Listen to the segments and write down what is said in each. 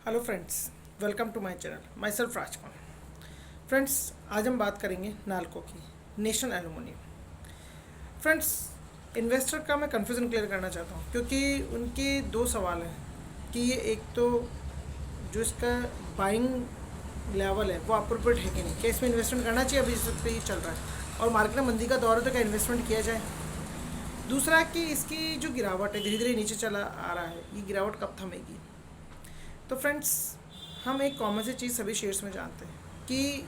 Hello friends, welcome to my channel. Myself Rajkumar. Friends, आज हम बात करेंगे नालको की, नेशनल एल्यूमिनियम। फ्रेंड्स, इन्वेस्टर का मैं कन्फ्यूज़न क्लियर करना चाहता हूँ क्योंकि उनके दो सवाल हैं कि ये एक तो जो इसका बाइंग लेवल है वो अप्रोप्रिएट है कि नहीं, क्या इसमें इन्वेस्टमेंट करना चाहिए, अभी इस पे ही चल रहा है और मार्केट में मंदी का दौर है तो क्या इन्वेस्टमेंट किया जाए। दूसरा कि इसकी जो गिरावट है, धीरे धीरे नीचे चला आ रहा है, ये गिरावट कब थमेगी। तो फ्रेंड्स, हम एक कॉमन सी चीज़ सभी शेयर्स में जानते हैं कि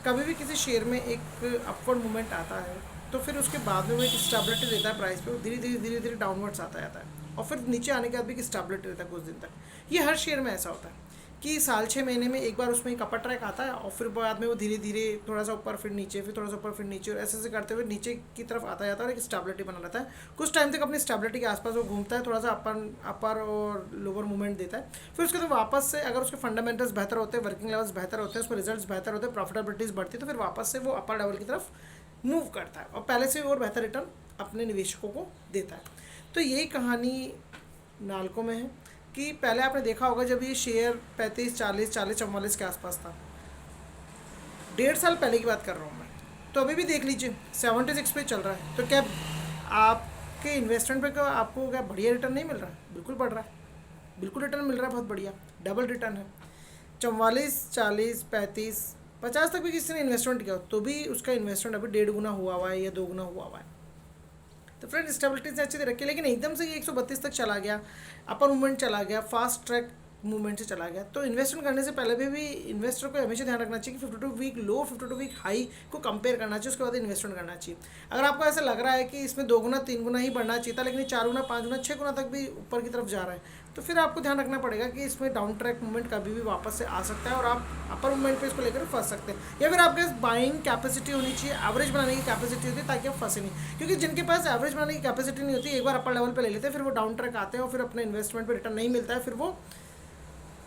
कभी भी किसी शेयर में एक अपवर्ड मूवमेंट आता है तो फिर उसके बाद में वो एक स्टेबिलिटी देता है प्राइस पे, वो धीरे धीरे डाउनवर्ड्स आता जाता है और फिर नीचे आने के बाद भी एक स्टेबिलिटी रहता है कुछ दिन तक। ये हर शेयर में ऐसा होता है कि साल 6 महीने में एक बार उसमें एक अपर ट्रैक आता है और फिर बाद में वो धीरे धीरे थोड़ा सा ऊपर फिर नीचे, फिर थोड़ा सा ऊपर फिर नीचे, और ऐसे ऐसे करते हुए नीचे की तरफ आता जाता है और एक स्टेबिलिटी बना रहता है। कुछ टाइम तक अपनी स्टेबिलिटी के आसपास वो घूमता है, थोड़ा सा अपर और लोअर मूवमेंट देता है। फिर उसके बाद वापस से अगर उसके फंडामेंटल्स बेहतर होते हैं, वर्किंग लेवल्स बेहतर होते हैं, उसमें रिजल्ट्स बेहतर होते हैं, प्रॉफिटेबिलिटीज बढ़ती है, तो फिर वापस से वो अपर लेवल की तरफ मूव करता है और पहले से और बेहतर रिटर्न अपने निवेशकों को देता है। तो यही कहानी नालको में है कि पहले आपने देखा होगा जब ये शेयर 35, 40, 44 के आसपास था, 1.5 साल पहले की बात कर रहा हूँ मैं, तो अभी भी देख लीजिए 76 पे चल रहा है। तो क्या आपके इन्वेस्टमेंट पे क्या आपको क्या बढ़िया रिटर्न नहीं मिल रहा है? बिल्कुल बढ़ रहा है, बिल्कुल रिटर्न मिल रहा है, बहुत बढ़िया डबल रिटर्न है। 44, 40, 35, 50 तक भी किसी ने इन्वेस्टमेंट किया हो तो भी उसका इन्वेस्टमेंट अभी 1.5 गुना हुआ हुआ है या 2 गुना हुआ हुआ है। तो फ्रेंड, स्टेबिलिटी से अच्छी दे रखी है, लेकिन एकदम से ये 132 तक चला गया, अपर मूवमेंट चला गया, फास्ट ट्रैक मूवमेंट से चला गया। तो इन्वेस्टमेंट करने से पहले भी इन्वेस्टर को हमेशा ध्यान रखना चाहिए कि 52 वीक लो 52 वीक हाई को कंपेयर करना चाहिए, उसके बाद इन्वेस्टमेंट करना चाहिए। अगर आपको ऐसा लग रहा है कि इसमें 2 गुना 3 गुना ही बढ़ना चाहिए था, लेकिन 4 गुना 5 गुना 6 गुना तक भी ऊपर की तरफ जा रहा है, तो फिर आपको ध्यान रखना पड़ेगा कि इसमें डाउन ट्रैक मूवमेंट कभी भी वापस से आ सकता है और आप अपर मूवमेंट पे इसको लेकर फंस सकते हैं। या फिर आपके पास बाइंग कैपेसिटी होनी चाहिए, एवरेज बनाने की कैपेसिटी होती है ताकि आप फंसे नहीं, क्योंकि जिनके पास एवरेज बनाने की कैपेसिटी नहीं होती, एक बार अपर लेवल पे ले लेते हैं, फिर वो डाउन ट्रैक आते हैं और फिर अपने इन्वेस्टमेंट पे रिटर्न नहीं मिलता है, फिर वो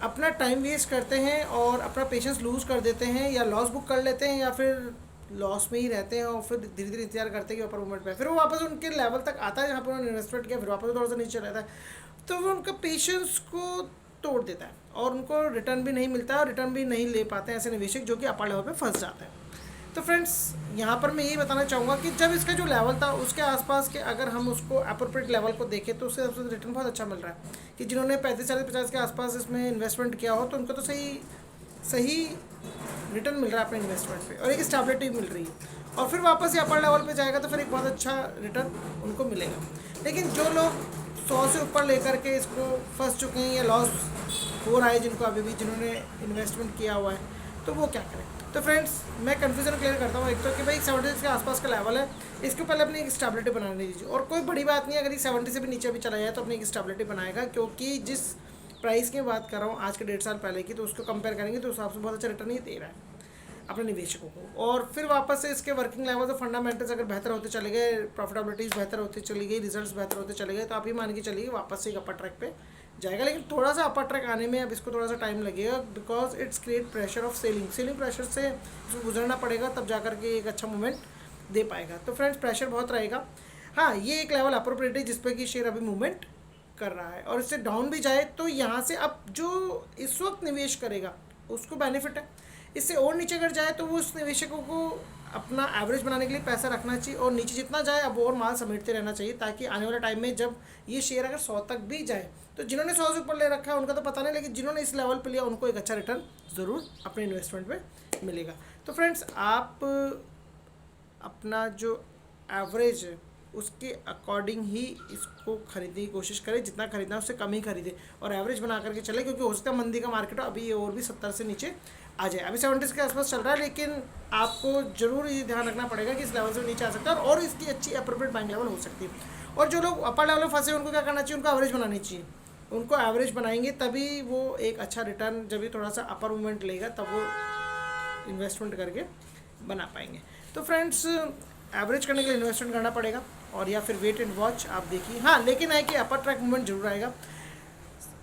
अपना टाइम वेस्ट करते हैं और अपना पेशेंस लूज़ कर देते हैं, या लॉस बुक कर लेते हैं, या फिर लॉस में ही रहते हैं और फिर धीरे धीरे इंतजार करते हैं कि अपर मूवमेंट पे फिर वो वापस उनके लेवल तक आता है जहाँ पर उन्होंने इन्वेस्टमेंट किया, फिर वापस थोड़ा सा नीचे रहता है। तो वो उनका पेशेंस को तोड़ देता है और उनको रिटर्न भी नहीं मिलता है और रिटर्न भी नहीं ले पाते हैं ऐसे निवेशक जो कि अपर लेवल पे फंस जाते हैं। तो फ्रेंड्स, यहाँ पर मैं यही बताना चाहूँगा कि जब इसका जो लेवल था उसके आसपास के अगर हम उसको अप्रोप्रिएट लेवल को देखें तो उससे सबसे रिटर्न बहुत अच्छा मिल रहा है कि जिन्होंने 35, 40, 50 के आसपास इसमें इन्वेस्टमेंट किया हो तो उनको तो सही सही रिटर्न मिल रहा है अपने इन्वेस्टमेंट पे और एक स्टेबिलिटी मिल रही है, और फिर वापस ये अपर लेवल पे जाएगा तो फिर एक बहुत अच्छा रिटर्न उनको मिलेगा। लेकिन जो लोग 100 से ऊपर लेकर के इसको फंस चुके हैं या लॉस हो रहा है जिनको अभी भी, जिन्होंने इन्वेस्टमेंट किया हुआ है, तो वो क्या करें। तो फ्रेंड्स, मैं कन्फ्यूजन क्लियर करता हूँ एक तो कि भाई 70 के आसपास का लेवल है, इसके पहले अपनी एक स्टेबिलिटी बनाने दीजिए, और कोई बड़ी बात नहीं है अगर ये 70 से भी नीचे भी चला जाए तो अपनी एक स्टेबिलिटी बनाएगा, क्योंकि जिस प्राइस की बात कर रहा हूँ आज के 1.5 साल पहले की, तो उसको कंपेयर करेंगे तो उस हिसाब से बहुत अच्छा रिटर्न ही दे रहा है अपने निवेशकों को। और फिर वापस से इसके वर्किंग लेवल और फंडामेंटल्स अगर बेहतर होते चले गए, प्रॉफिटेबिलिटीज़ बेहतर होती चली गई, रिजल्ट्स बेहतर होते चले गए, तो आप ही मान के चलिए वापस से एक अपर ट्रैक पे जाएगा। लेकिन थोड़ा सा अपर ट्रैक आने में अब इसको थोड़ा सा टाइम लगेगा, because it's create pressure of selling pressure से इसको गुजरना पड़ेगा, तब जा करके एक अच्छा मूवमेंट दे पाएगा। तो फ्रेंड्स, प्रेशर बहुत रहेगा। हाँ, ये एक लेवल अप्रोप्रिएट है जिस पे कि शेयर अभी मूवमेंट कर रहा है, और इससे डाउन भी जाए तो यहाँ से अब जो इस वक्त निवेश करेगा उसको बेनिफिट है, इससे और नीचे अगर जाए तो वो उस निवेशकों को अपना एवरेज बनाने के लिए पैसा रखना चाहिए, और नीचे जितना जाए अब और माल समेटते रहना चाहिए, ताकि आने वाले टाइम में जब ये शेयर अगर 100 तक भी जाए, तो जिन्होंने 100 से ऊपर ले रखा है उनका तो पता नहीं, लेकिन जिन्होंने इस लेवल पे लिया उनको एक अच्छा रिटर्न ज़रूर अपने इन्वेस्टमेंट पे मिलेगा। तो फ्रेंड्स, आप अपना जो एवरेज है उसके अकॉर्डिंग ही इसको खरीदने की कोशिश करें, जितना खरीदना है उससे कम ही खरीदे और एवरेज बना करके चले, क्योंकि हो सकता है मंदी का मार्केट हो अभी ये और भी 70 से नीचे आ जाए। अभी 70 के आसपास चल रहा है, लेकिन आपको जरूर ये ध्यान रखना पड़ेगा कि इस लेवल से नीचे आ सकता है और इसकी अच्छी अप्रोप्रिएट बाइंग लेवल हो सकती है। और जो लोग अपर लेवल में फंसे उनको क्या करना चाहिए, उनको एवरेज बनानी चाहिए, उनको एवरेज बनाएंगे तभी वो एक अच्छा रिटर्न, जब भी थोड़ा सा अपर मूवमेंट लेगा तब वो इन्वेस्टमेंट करके बना पाएंगे। तो फ्रेंड्स, एवरेज करने के लिए इन्वेस्टमेंट करना पड़ेगा, और या फिर वेट एंड वॉच आप देखिए। हाँ, लेकिन है कि अपर ट्रैक मूवमेंट जरूर आएगा,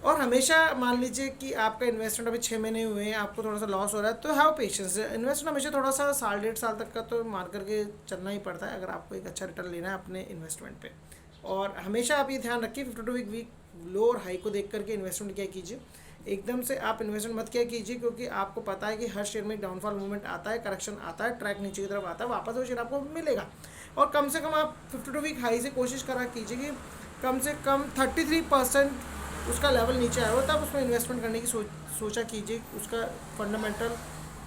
और हमेशा मान लीजिए कि आपका इन्वेस्टमेंट अभी 6 महीने हुए हैं, आपको थोड़ा सा लॉस हो रहा है, तो हैव पेशेंस। इन्वेस्टमेंट हमेशा थोड़ा सा 1.5 साल तक का तो मार करके चलना ही पड़ता है अगर आपको एक अच्छा रिटर्न लेना है अपने इन्वेस्टमेंट पे। और हमेशा आप ये ध्यान रखिए 52 वीक लो और हाई को देख करके इन्वेस्टमेंट क्या कीजिए, एकदम से आप इन्वेस्टमेंट मत किया कीजिए, क्योंकि आपको पता है कि हर शेयर में एक डाउनफॉल मूवमेंट आता है, करेक्शन आता है, ट्रैक नीचे की तरफ आता है, वापस वो शेयर आपको मिलेगा। और कम से कम आप 52 वीक हाई से कोशिश करा कीजिए कि कम से कम 33% उसका लेवल नीचे आया हो, तब उसमें इन्वेस्टमेंट करने की सोचा कीजिए, उसका फंडामेंटल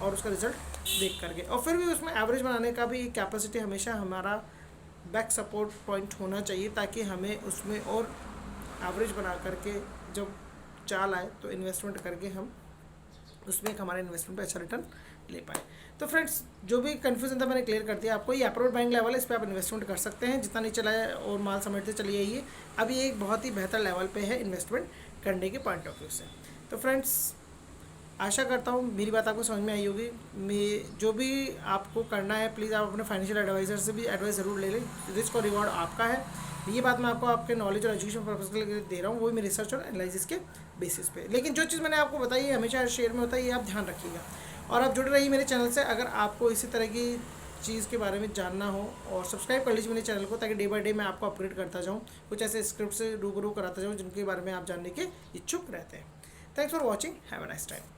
और उसका रिजल्ट देख करके। और फिर भी उसमें एवरेज बनाने का भी कैपेसिटी हमेशा हमारा बैक सपोर्ट पॉइंट होना चाहिए, ताकि हमें उसमें और एवरेज बना करके जब चाल आए तो इन्वेस्टमेंट करके हम उसमें एक हमारे इन्वेस्टमेंट पे अच्छा रिटर्न ले पाए। तो फ्रेंड्स, जो भी कन्फ्यूजन था मैंने क्लियर कर दिया आपको। ये अप्रूव्ड बाइंग लेवल है, इस पर आप इन्वेस्टमेंट कर सकते हैं, जितना नहीं चला है और माल समेटते चलिए आइए। अब ये एक बहुत ही बेहतर लेवल पे है इन्वेस्टमेंट करने के पॉइंट ऑफ व्यू से। तो फ्रेंड्स, आशा करता हूँ मेरी बात आपको समझ में आई होगी। मैं जो भी आपको करना है, प्लीज़ आप अपने फाइनेंशियल एडवाइज़र से भी एडवाइस ज़रूर ले लें। रिस्क और रिवॉर्ड आपका है। ये बात मैं आपको आपके नॉलेज और एजुकेशन पर्पज़ के लिए दे रहा हूँ, वो भी मेरी रिसर्च और एनालिसिस के बेसिस पे। लेकिन जो चीज़ मैंने आपको बताई है हमेशा शेयर में होता है, ये आप ध्यान रखिएगा। और आप जुड़े रहिए मेरे चैनल से, अगर आपको इसी तरह की चीज़ के बारे में जानना हो। और सब्सक्राइब कर लीजिए मेरे चैनल को, ताकि डे बाय डे मैं आपको अपडेट करता जाऊँ, कुछ ऐसे स्क्रिप्ट से रूबरू कराता जाऊँ जिनके बारे में आप जानने के इच्छुक रहते हैं। Thanks for watching, have a nice time.